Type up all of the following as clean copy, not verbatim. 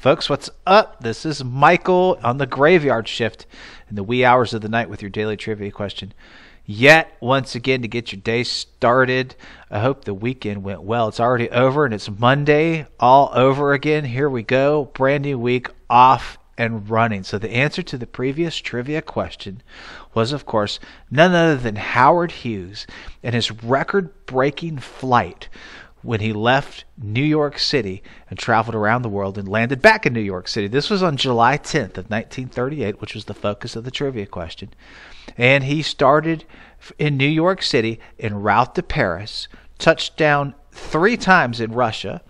Folks, what's up? This is Michael on the graveyard shift in the wee hours of the night with your daily trivia question. Yet, once again, to get your day started, I hope the weekend went well. It's already over and it's Monday all over again. Here we go. Brand new week off and running. So the answer to the previous trivia question was, of course, none other than Howard Hughes and his record-breaking flight when he left New York City and traveled around the world and landed back in New York City. This was on July 10th of 1938, which was the focus of the trivia question. And he started in New York City en route to Paris, touched down 3 times in Russia,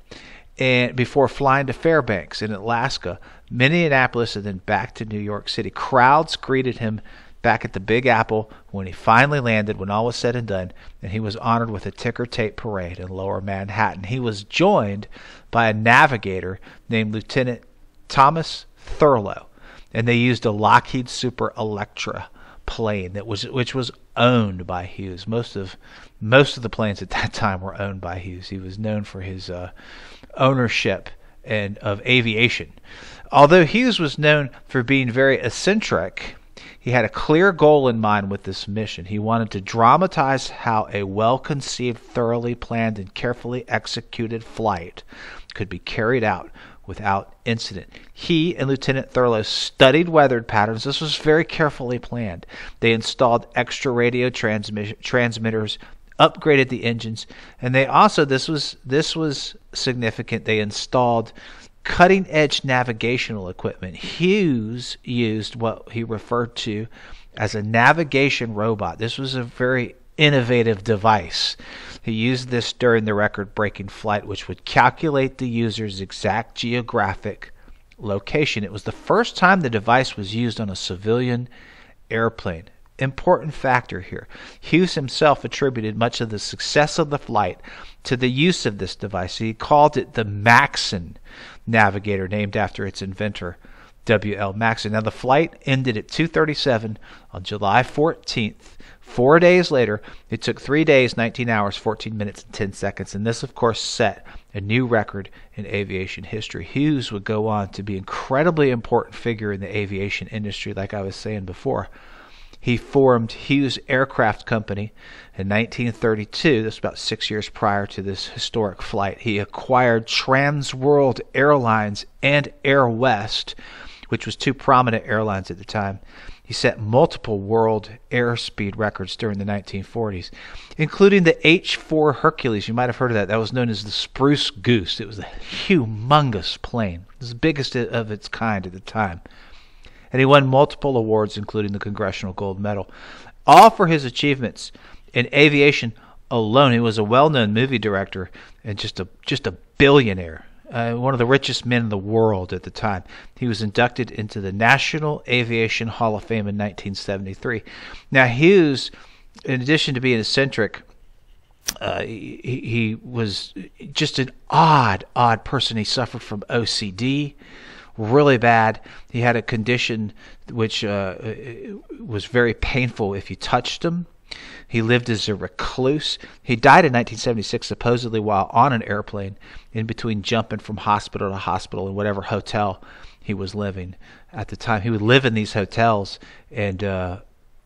and before flying to Fairbanks in Alaska, Minneapolis, and then back to New York City. Crowds greeted him back at the Big Apple when he finally landed, when all was said and done, and he was honored with a ticker tape parade in Lower Manhattan. He was joined by a navigator named Lieutenant Thomas Thurlow, and they used a Lockheed Super Electra plane which was owned by Hughes. Most of the planes at that time were owned by Hughes. He was known for his ownership and of aviation. Although Hughes was known for being very eccentric, he had a clear goal in mind with this mission. He wanted to dramatize how a well-conceived, thoroughly planned, and carefully executed flight could be carried out without incident. He and Lieutenant Thurlow studied weather patterns. This was very carefully planned. They installed extra radio transmitters, upgraded the engines, and they also, this was significant, they installed cutting-edge navigational equipment. Hughes used what he referred to as a navigation robot. This was a very innovative device. He used this during the record-breaking flight, which would calculate the user's exact geographic location. It was the first time the device was used on a civilian airplane. Important factor here. Hughes himself attributed much of the success of the flight to the use of this device. He called it the Maxon navigator, named after its inventor, W.L. Maxon. Now, the flight ended at 2:37 on July 14th. 4 days later, it took 3 days, 19 hours, 14 minutes, and 10 seconds. And this, of course, set a new record in aviation history. Hughes would go on to be an incredibly important figure in the aviation industry, like I was saying before. He formed Hughes Aircraft Company in 1932. This was about 6 years prior to this historic flight. He acquired Trans World Airlines and Air West, which was 2 prominent airlines at the time. He set multiple world airspeed records during the 1940s, including the H-4 Hercules. You might have heard of that. That was known as the Spruce Goose. It was a humongous plane. It was the biggest of its kind at the time. And he won multiple awards, including the Congressional Gold Medal, all for his achievements in aviation alone. He was a well-known movie director and just a billionaire, one of the richest men in the world at the time. He was inducted into the National Aviation Hall of Fame in 1973. Now, Hughes, in addition to being eccentric, he was just an odd person. He suffered from OCD. Really bad. He had a condition which was very painful if you touched him. He lived as a recluse. He died in 1976, supposedly while on an airplane, in between jumping from hospital to hospital in whatever hotel he was living at the time. He would live in these hotels and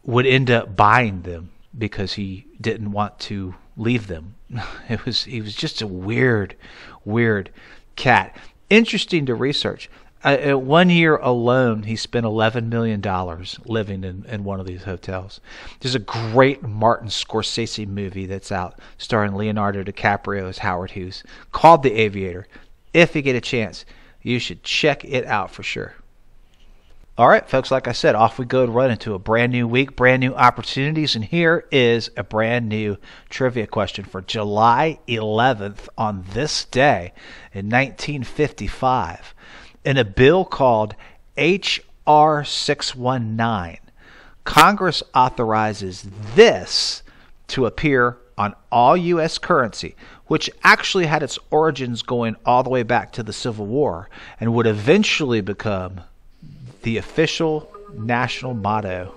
would end up buying them because he didn't want to leave them. He was just a weird cat. Interesting to research. 1 year alone, he spent $11 million living in one of these hotels. There's a great Martin Scorsese movie that's out starring Leonardo DiCaprio as Howard Hughes called The Aviator. If you get a chance, you should check it out for sure. All right, folks, like I said, off we go to run into a brand new week, brand new opportunities, and here is a brand new trivia question for July 11th on this day in 1955. In a bill called H.R. 619, Congress authorizes this to appear on all U.S. currency, which actually had its origins going all the way back to the Civil War and would eventually become the official national motto.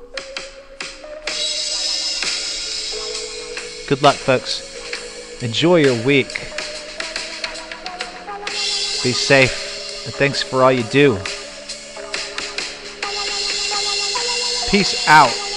Good luck, folks. Enjoy your week. Be safe. And thanks for all you do. Peace out.